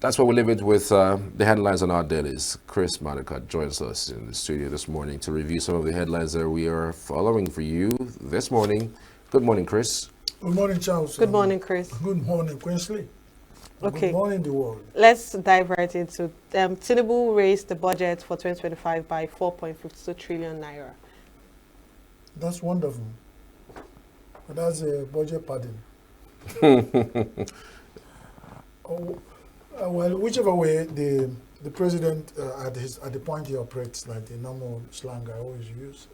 That's where we leave it with the headlines on our dailies. Chris Monica joins us in the studio this morning to review some of the headlines that we are following for you this morning. Good morning, Chris. Good morning, Charles. Good morning, Chris. Good morning, Queensley. Okay. Good morning, the world. Let's dive right into Tinubu raised the budget for 2025 by 4.52 trillion naira. That's wonderful. But that's a budget padding. Well, whichever way the president at the point he operates, like the normal slang I always use,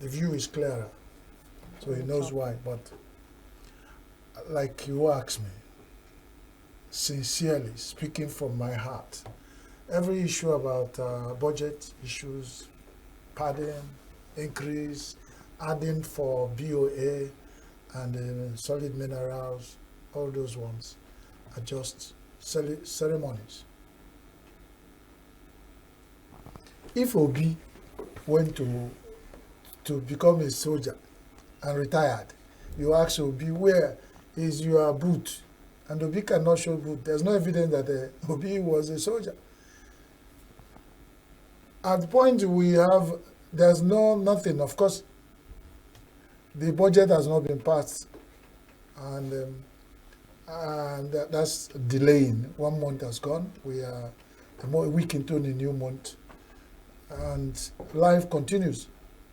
the view is clearer, so he knows why. But like you asked me, sincerely speaking from my heart, every issue about budget issues, padding, increase, adding for BOA and solid minerals, all those ones are just ceremonies. If Obi went to become a soldier and retired, you ask Obi, where is your boot? And Obi cannot show boot. There's no evidence that Obi was a soldier. At the point we have, there's nothing. Of course, the budget has not been passed, and that's delaying. 1 month has gone. We are a week into the new month, and life continues.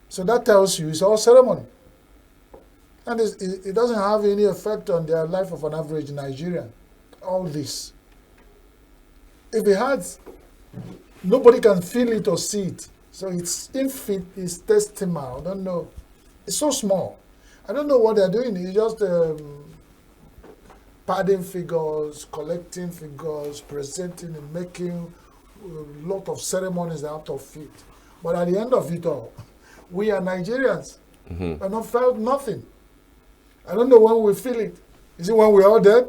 So that tells you it's all ceremony. And it doesn't have any effect on the life of an average Nigerian, all this. If it has, nobody can feel it or see it. So it's infinitesimal. I don't know. It's so small. I don't know what they're doing. It's just padding figures, collecting figures, presenting and making a lot of ceremonies out of it. But at the end of it all, we are Nigerians. Mm-hmm. And not felt nothing. I don't know when we feel it. Is it when we're all dead?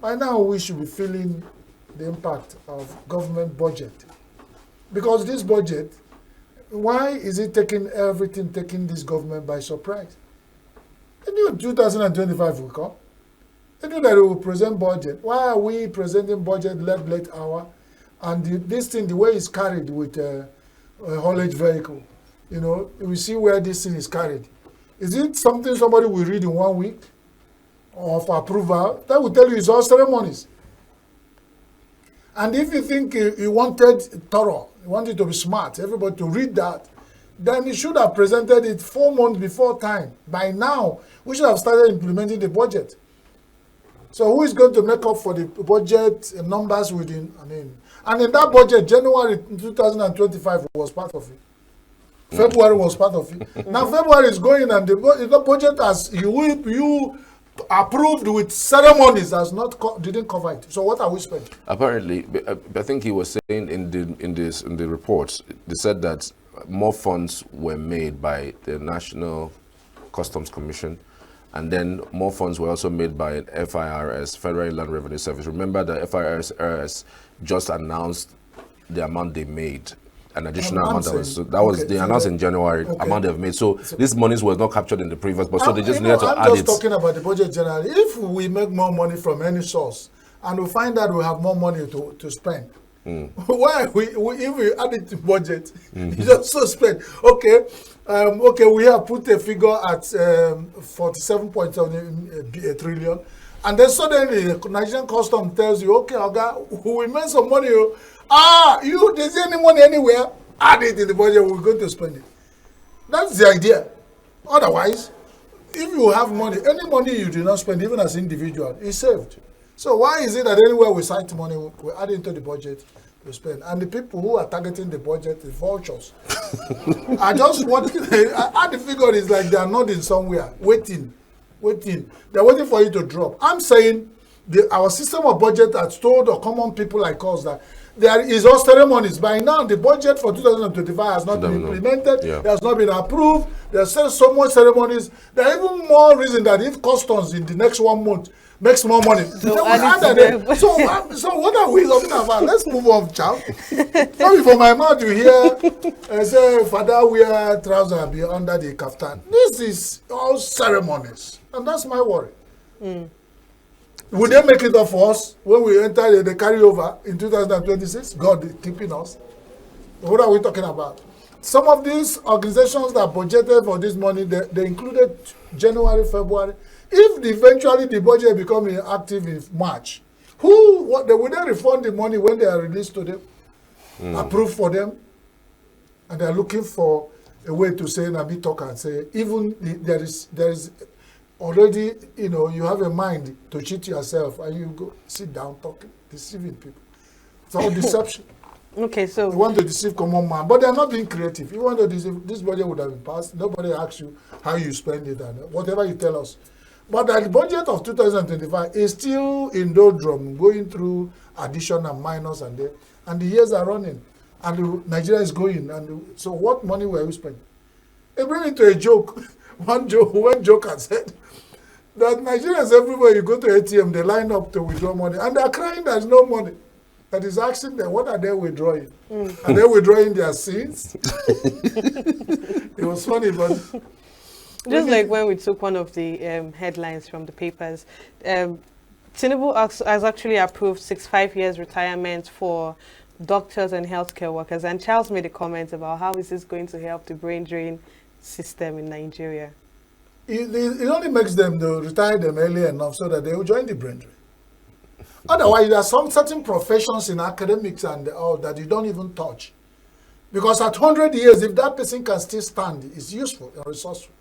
By now, we should be feeling the impact of government budget. Because this budget, why is it taking this government by surprise? They knew 2025 will come. They knew that it will present budget. Why are we presenting budget late hour? And this thing, the way it's carried with a haulage vehicle, we see where this thing is carried. Is it something somebody will read in 1 week of approval? That will tell you it's all ceremonies. And if you think you wanted thorough, you wanted to be smart, everybody to read that, then you should have presented it 4 months before time. By now, we should have started implementing the budget. So who is going to make up for the budget numbers within, and in that budget, January 2025 was part of it. February was part of it. Now February is going and the budget as you approved with ceremonies didn't cover it. So what are we spending? Apparently, I think he was saying in the reports, they said that more funds were made by the National Customs Commission, and then more funds were also made by FIRS, Federal Inland Revenue Service. Remember that FIRS just announced the amount they made. An additional amount they announced in January, amount they've made. So these monies were not captured in the previous, but so they just needed to add it. I'm just talking about the budget generally. If we make more money from any source and we find that we have more money to spend, why if we add it to budget, you just so spend. Okay, we have put a figure at 47.7 trillion, and then suddenly Nigerian Custom tells you, okay, we made some money. There's any money anywhere, add it in the budget, we're going to spend it. That's the idea. Otherwise, if you have money, any money you do not spend, even as individual, is saved. So why is it that anywhere we cite money, we add it into the budget to spend? And the people who are targeting the budget, the vultures, are just watching. Add the figure is like they are nodding somewhere, waiting. They're waiting for you to drop. I'm saying our system of budget has told the common people like us that there is all ceremonies. By now, the budget for 2025 has not been implemented. Yeah. It has not been approved. There's so much ceremonies. There are even more reason that if customs in the next 1 month makes more money, so what are we talking about? Let's move on, child. Sorry for my mouth, you hear say, Father, wear trousers be under the kaftan. This is all ceremonies. And that's my worry. Will they make it up for us when we enter the carryover in 2026? God is keeping us. What are we talking about? Some of these organizations that budgeted for this money, they included January, February. If eventually the budget becomes inactive in March, will they refund the money when they are released to them, approved for them? And they're looking for a way to say, Nabi talk and say, even there is already, you have a mind to cheat yourself and you go sit down talking, deceiving people. It's all deception. Okay, so They want to deceive common man, but they're not being creative. You want to deceive, this budget would have been passed. Nobody asks you how you spend it and whatever you tell us. But the budget of 2025 is still in doldrum, going through addition and minus and the years are running. And Nigeria is going. And so what money were we spending? They bring it to a joke. One joker said that Nigerians everywhere you go to ATM, they line up to withdraw money. And they're crying there's no money. That is asking them, what are they withdrawing? Are they withdrawing their sins? It was funny, but... just like when we took one of the headlines from the papers, Tinubu has actually approved 65 years retirement for doctors and healthcare workers. And Charles made a comment about how is this going to help the brain drain system in Nigeria. It only makes them to retire them early enough so that they will join the brain drain. Otherwise, there are some certain professions in academics and all that you don't even touch. Because at 100 years, if that person can still stand, it's useful and resourceful.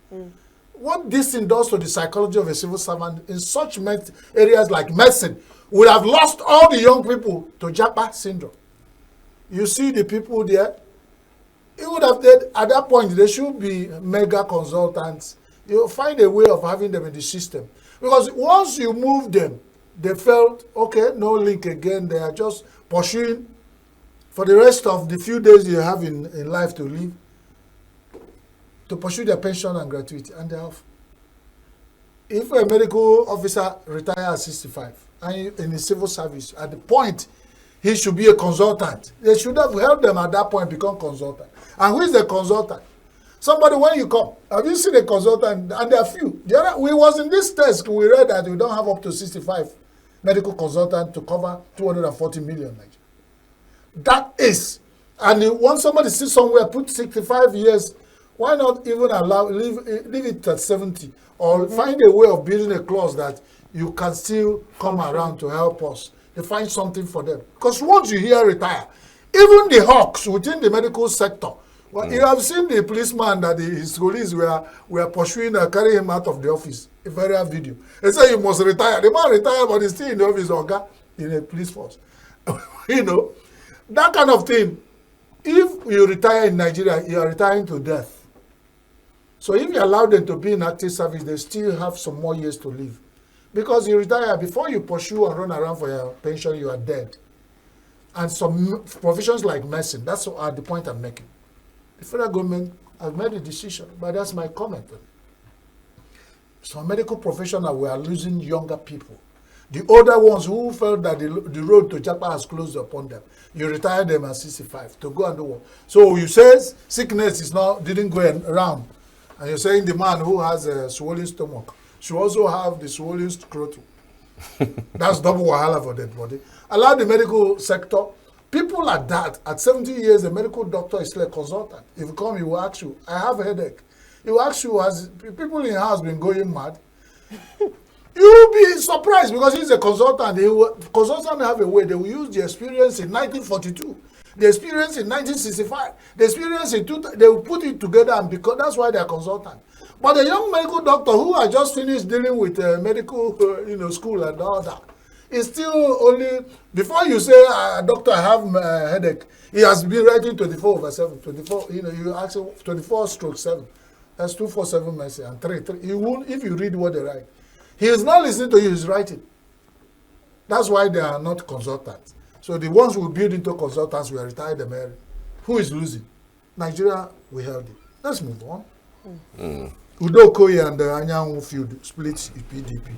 What this thing does to the psychology of a civil servant in such areas like medicine would have lost all the young people to Japa syndrome. You see the people there, it would have, at that point, they should be mega consultants. You'll find a way of having them in the system. Because once you move them, they felt, okay, no link again. They are just pursuing for the rest of the few days you have in life to live, to pursue their pension and gratuity. And they have. If a medical officer retires at 65 and in the civil service, at the point he should be a consultant, they should have helped them at that point become consultant. And who is the consultant? Somebody, when you come, have you seen a consultant? And there are few. We was in this test, we read that we don't have up to 65 medical consultant to cover 240 million. That is, and once somebody sits somewhere, put 65 years, why not even leave it at 70? Or find a way of building a clause that you can still come around to help us. They find something for them. Because once you hear retire, even the hawks within the medical sector, well, you have seen the policeman that his police were pursuing and carrying him out of the office. A viral video. They say you must retire. The man retired, but he's still in the office or in a police force. That kind of thing. If you retire in Nigeria, you are retiring to death. So if you allow them to be in active service, they still have some more years to live. Because you retire, before you pursue and run around for your pension, you are dead. And some professions like medicine, that's the point I'm making. The federal government has made a decision, but that's my comment. Some medical professionals were losing younger people. The older ones who felt that the road to Japa has closed upon them, you retire them at 65 to go and do what? So you say sickness didn't go around, and you're saying the man who has a swollen stomach should also have the swollen scrotum. That's double wahala for that body. Allow the medical sector. People like that, at 70 years, a medical doctor is still a consultant. If you come, he will ask you, I have a headache. He will ask you, has people in the house been going mad? You will be surprised because he's a consultant. Consultants have a way. They will use the experience in 1942, the experience in 1965, the experience in they will put it together, and because that's why they are consultants. But a young medical doctor who has just finished dealing with medical school and all that, is still only, before you say, doctor, I have a headache, he has been writing 24/7, 24, you ask him 24/7. That's 247 message and 3. He won't, if you read what they write. He is not listening to you, he's writing. That's why they are not consultants. So the ones who build into consultants will retire them early. Who is losing? Nigeria, we held it. Let's move on. Udo Koye and the Anyanwu feud split PDP.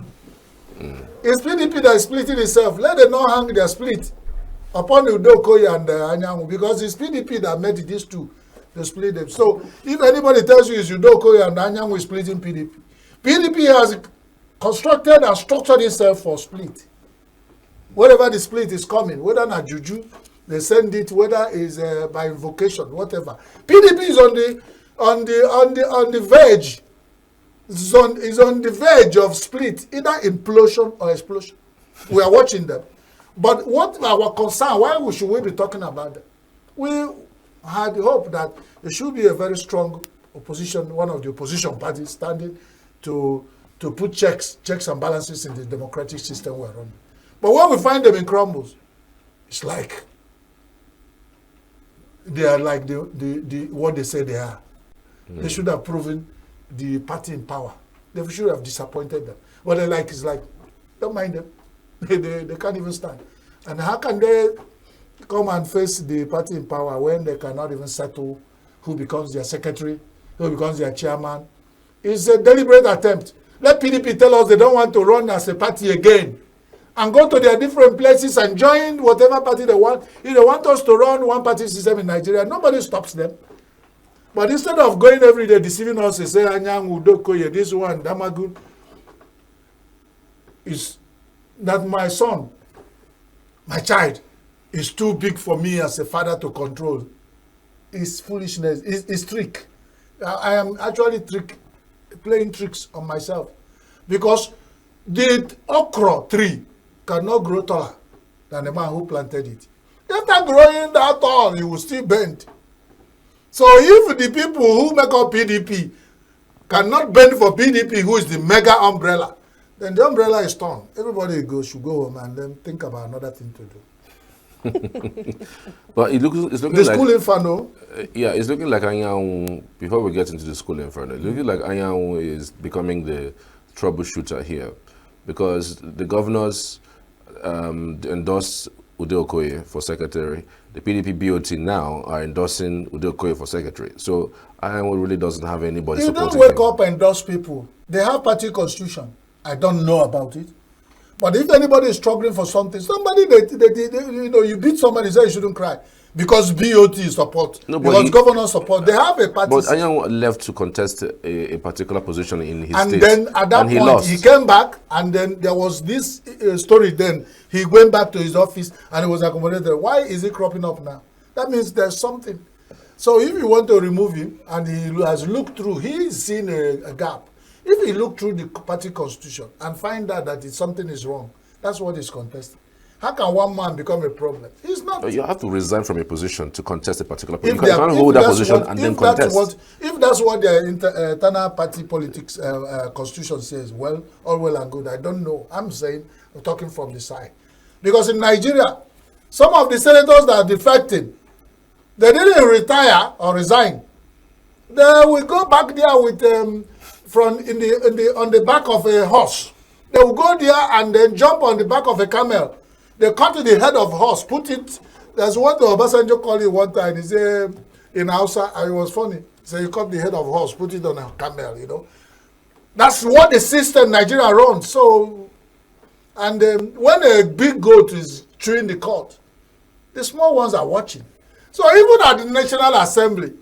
It's PDP that is splitting itself. Let them not hang their split upon Udo Koye and Anyanwu, because it's PDP that made these two to split them. So if anybody tells you it's Udo Koye and Anyanwu is splitting PDP, PDP has constructed and structured itself for split. Wherever the split is coming, whether not juju, they send it, whether is by invocation, whatever. PDP is on the verge. Is on the verge of split, either implosion or explosion. We are watching them. But what our concern, why should we be talking about them? We had the hope that there should be a very strong opposition, one of the opposition parties standing to put checks and balances in the democratic system we're running. But when we find them in crumbles, it's like they are like the what they say they are. They should have proven the party in power. They should have disappointed them. What they like is like, don't mind them. They can't even stand. And how can they come and face the party in power when they cannot even settle who becomes their secretary, who becomes their chairman? It's a deliberate attempt. Let PDP tell us they don't want to run as a party again and go to their different places and join whatever party they want. If they want us to run one party system in Nigeria, nobody stops them. But instead of going every day deceiving us and saying, Anyang, Udokoye, this one, Damagun, is that my son, my child, is too big for me as a father to control. It's foolishness. It's trick. I am actually playing tricks on myself. Because the okra tree cannot grow taller than the man who planted it. After growing that tall, it will still bend. So if the people who make up PDP cannot bend for PDP, who is the mega umbrella, then the umbrella is torn. Everybody should go home and then think about another thing to do. But it's looking the like school inferno. Yeah, it's looking like Anyanwu, before we get into the school inferno, it's looking like Anyanwu is becoming the troubleshooter here, because the governors endorsed Ude Okoye for secretary. The PDP BOT now are endorsing Ude Okoye for secretary. So Anyanwu really doesn't have anybody You supporting don't wake him. up and endorse people. They have party constitution. I don't know about it. But if anybody is struggling for something, somebody, you beat somebody, say you shouldn't cry. Because BOT support, No, but because governors support. They have a party. But Anyanwu left to contest a particular position in his And state. then at that he point, lost. he came back, and then there was this story then. He went back to his office, and he was accommodated. Why is he cropping up now? That means there's something. So if you want to remove him, and he has looked through, he's seen a gap. If he look through the party constitution and find out that something is wrong, that's what he's contesting. How can one man become a problem? He's not. You have to resign from a position to contest a particular If position. You can't hold that that's position what- and then if that's contest. if that's what their internal party politics constitution says, well, all well and good. I don't know. I'm saying, I'm talking from the side. Because in Nigeria, some of the senators that are defecting, they didn't retire or resign. They will go back there with on the back of a horse. They will go there and then jump on the back of a camel. They cut the head of horse, put it. There's what the Obasanjo called it one time. He said in Hausa, it was funny. So you cut the head of horse, put it on a camel. That's what the system Nigeria runs. So, and when a big goat is chewing the cud, the small ones are watching. So even at the National Assembly,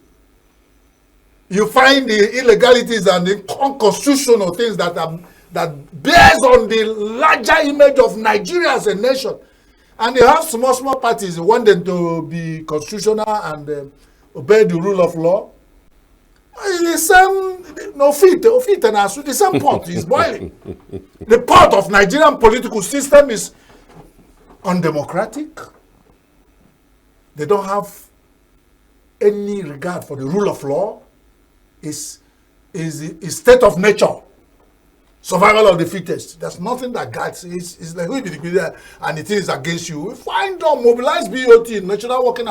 you find the illegalities and the unconstitutional things that bears on the larger image of Nigeria as a nation. And they have small parties. They want them to be constitutional and obey the rule of law. The same pot is boiling. The pot of Nigerian political system is undemocratic. They don't have any regard for the rule of law. Is state of nature, survival of the fittest. There's nothing that guides. It's like who be there and it is against you. Find out, mobilize BOT, National Working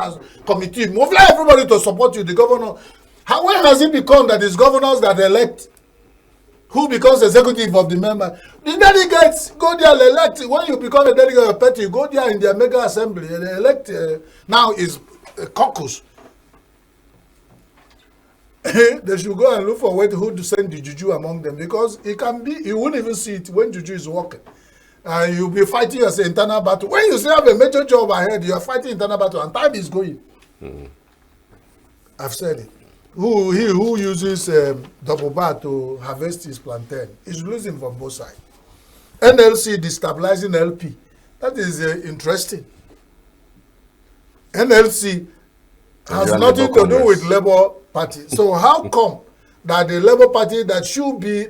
Committee, mobilize everybody to support you. The governor. When has it become that it's governors that elect who becomes executive of the member? The delegates go there and elect. When you become a delegate of a party, you go there in their mega assembly and elect. Now is a caucus. They should go and look for who to send the juju among them, because it can be, you won't even see it when juju is working. You'll be fighting as an internal battle. When you still have a major job ahead, you are fighting internal battle and time is going. I've said it. Who uses double bar to harvest his plantain is losing from both sides. NLC destabilizing LP. That is interesting. NLC has Nigerian nothing Labour to do with Congress. Labour Party. So how come that the Labour Party that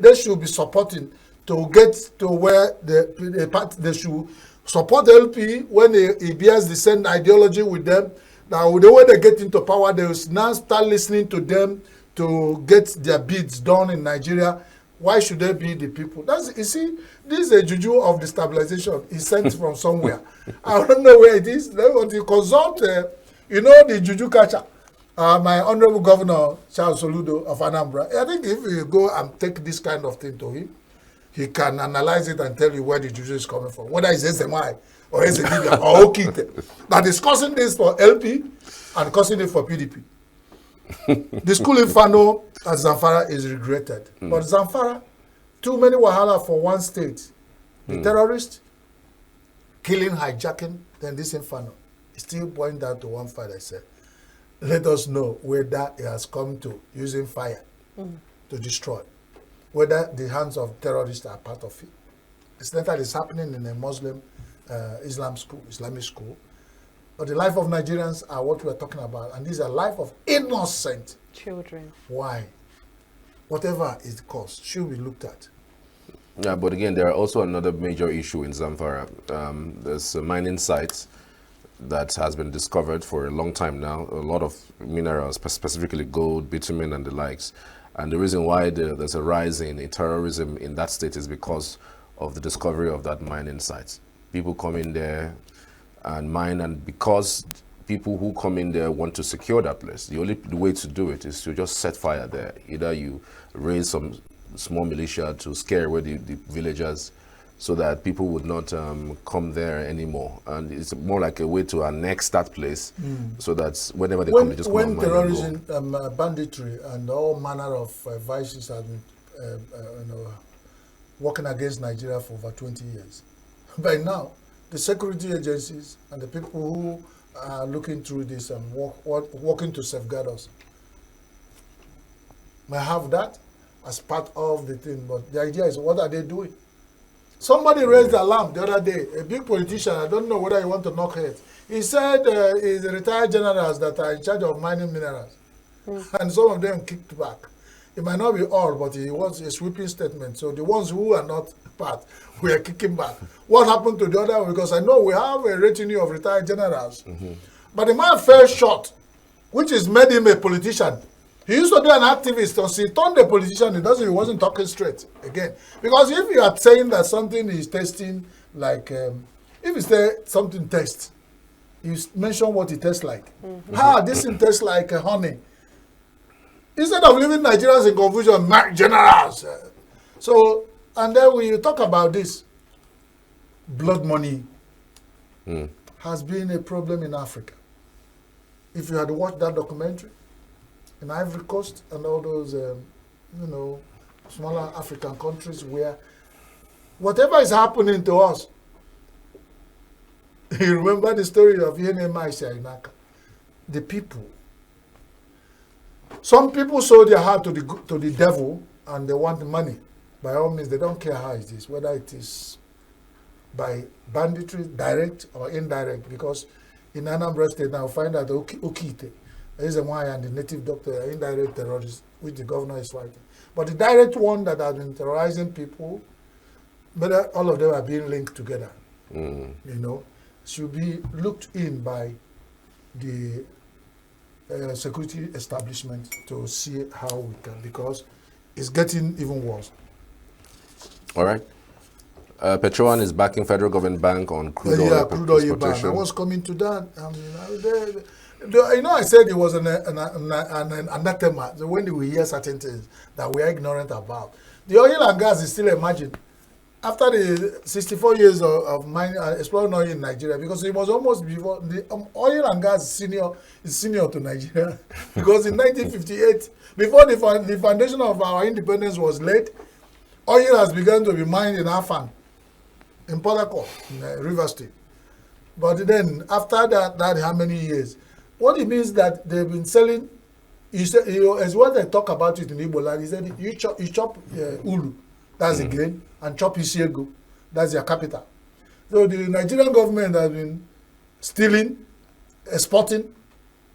they should be supporting to get to where the party, they should support LP when he bears the same ideology with them. Now the way they get into power, they will now start listening to them to get their bids done in Nigeria. Why should they be the people? That's, you see, this is a juju of destabilization. It's sent from somewhere. I don't know where it is. They want to consult, you know, the juju catcher. My honorable governor, Charles Soludo of Anambra. I think if you go and take this kind of thing to him, he can analyze it and tell you where the juju is coming from. Whether it's SMI or SMI or Okite. That is causing this for LP and causing it for PDP. The school in Fano at Zamfara is regretted. But Zamfara, too many wahala for one state. The terrorist, killing, hijacking, then this in Fano. It still boils down to one fight I said. Let us know whether it has come to using fire to destroy. Whether the hands of terrorists are part of it. It's not that it's happening in a Muslim Islamic school. But the life of Nigerians are what we're talking about. And these are life of innocent children. Why? Whatever is the cause should be looked at. Yeah, but again, there are also another major issue in Zamfara. There's a mining site that has been discovered for a long time now, a lot of minerals, specifically gold, bitumen, and the likes. And the reason why there's a rise in terrorism in that state is because of the discovery of that mining site. People come in there and mine, and because people who come in there want to secure that place, the only way to do it is to just set fire there. Either you raise some small militia to scare away the villagers so that people would not come there anymore. And it's more like a way to annex that place so that whenever they come, they just come and mine terrorism, and go. banditry, and all manner of vices have been working against Nigeria for over 20 years. By now, the security agencies and the people who are looking through this and working to safeguard us may have that as part of the thing, but the idea is, what are they doing? Somebody raised the alarm the other day, a big politician, I don't know whether you want to knock heads. He said it's the retired generals that are in charge of mining minerals. And some of them kicked back. It might not be all, but it was a sweeping statement. So the ones who are not part, we are kicking back. What happened to the other? Because I know we have a retinue of retired generals. But the man fell short, which is made him a politician. He used to be an activist, so he turned a politician. He wasn't talking straight again. Because if you are saying that something is tasting like, if you say something tastes, you mention what it tastes like. This thing tastes like honey. Instead of leaving Nigerians in confusion, generals. So, and then when you talk about this, blood money has been a problem in Africa. If you had watched that documentary, in Ivory Coast and all those, smaller African countries where whatever is happening to us, you remember the story of Yenema Isainaka, the people. Some people sold their heart to the devil and they want money. By all means, they don't care how it is, whether it is by banditry, direct or indirect, because in Anambra State now find out Okite, SMI and the native doctor are indirect terrorists, which the governor is fighting. But the direct one that has been terrorizing people, but all of them are being linked together. Should be looked in by the security establishment to see how we can, because it's getting even worse. All right. Petroan is backing federal government bank on crude oil crude oil ban. I was coming to that. I said it was an anathema when we hear certain things that we are ignorant about. The oil and gas is still emerging. After the 64 years of mining, exploring oil in Nigeria, because it was almost before, the oil and gas is senior to Nigeria. Because in 1958, before the foundation of our independence was laid, oil has begun to be mined in Afan, in Port Harcourt, in River State. But then, after that how many years? What it means that they've been selling, as what they talk about it in Igbo land, he said, you chop ulu, that's the grain, and chop isiego, That's their capital. So the Nigerian government has been stealing, exporting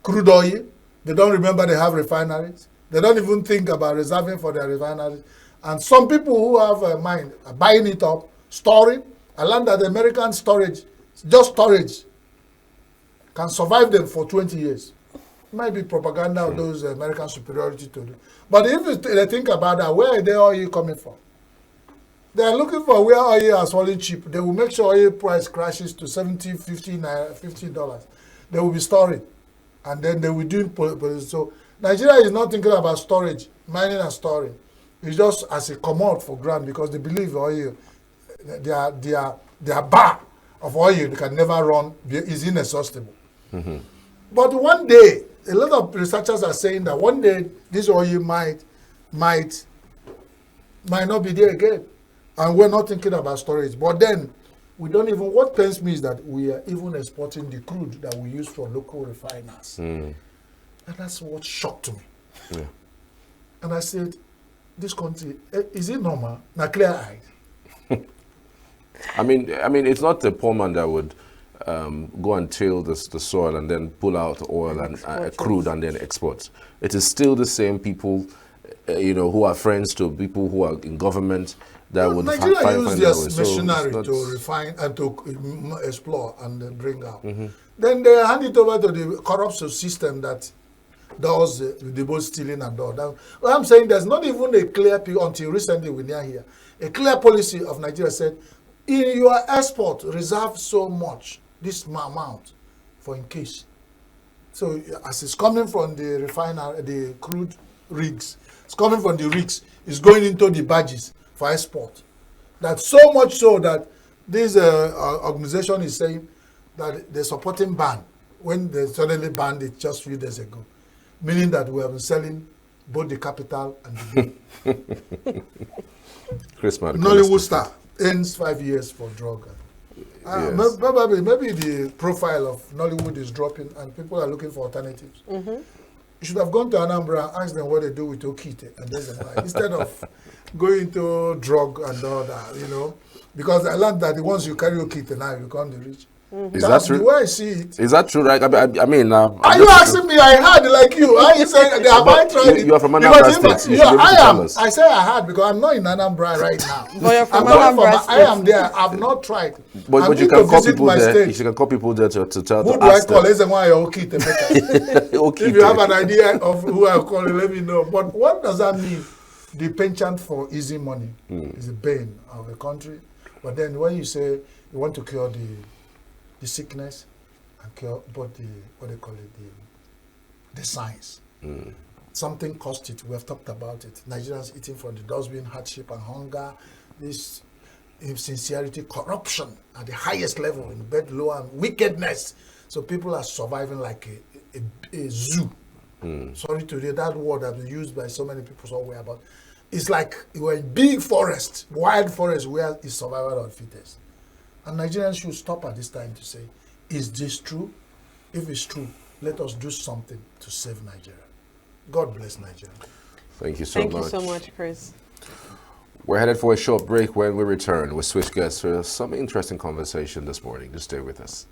crude oil. They don't remember they have refineries. They don't even think about reserving for their refineries. And some people who have a mind are buying it up, storing. I learned that the American storage, just storage, can survive them for 20 years. It might be propaganda of those American superiority to them. But if they think about that, where are the oil coming from? They are looking for where oil has fallen cheap. They will make sure oil price crashes to $70, $50. They will be storing. And then they will do so. Nigeria is not thinking about storage, mining and storing. It's just as a commodity for ground because they believe oil, their bar of oil can never run, is inexhaustible. But one day, a lot of researchers are saying that one day this oil might not be there again. And we're not thinking about storage. But then, we don't even, what pains me is that we are even exporting the crude that we use for local refiners. And that's what shocked me. Yeah. And I said, this country, is it normal? Now clear eyes. I mean, it's not the poor man that would go and till the soil and then pull out oil and crude and then export. It is still the same people, who are friends to people who are in government that would Nigeria use find their that way. machinery So to refine and to explore and then bring out. Then they hand it over to the corrupt system that does the boat stealing and all that. What I'm saying, there's not even a clear, until recently we near here, a clear policy of Nigeria said, in your export, reserve so much, this amount, for in case. So as it's coming from the refiner, the crude rigs, it's coming from the rigs, it's going into the barges for export. That's so much so that this organization is saying that they're supporting ban when they suddenly banned it just a few days ago, meaning that we have been selling both the capital and the good. Chris Maddock, Nollywood star ends 5 years for drug. Yes. Maybe the profile of Nollywood is dropping and people are looking for alternatives. You should have gone to Anambra and asked them what they do with Okite and instead of going to drug and all that, because I learned that once you carry Okite now you become the rich. Is that true? The way I see it. Is that true? Right? I mean, are you asking me? I had like you. Are you saying have I tried it? You are from Anambra State. You should be able to tell us. I say I had because I'm not in Anambra right now. But you're from Anambra State. I am there. I've not tried. But you can call people there. You can call people there to tell. Who do I call? Is why Okite. If you have an idea of who I call, let me know. But what does that mean? The penchant for easy money is a bane of the country. But then when you say you want to cure the sickness and cure but the science. Something cost it. We have talked about it. Nigerians eating from the dustbin, hardship and hunger, this insincerity, corruption at the highest level in bed low and wickedness. So people are surviving like a zoo. Sorry to hear that word that been used by so many people somewhere, but it's like we're in big forest, wild forest where it's survival of the fittest. And Nigerians should stop at this time to say, is this true? If it's true, let us do something to save Nigeria. God bless Nigeria. Thank you so much. Thank you so much, Chris. We're headed for a short break. When we return, we'll switch gears for some interesting conversation this morning. Just stay with us.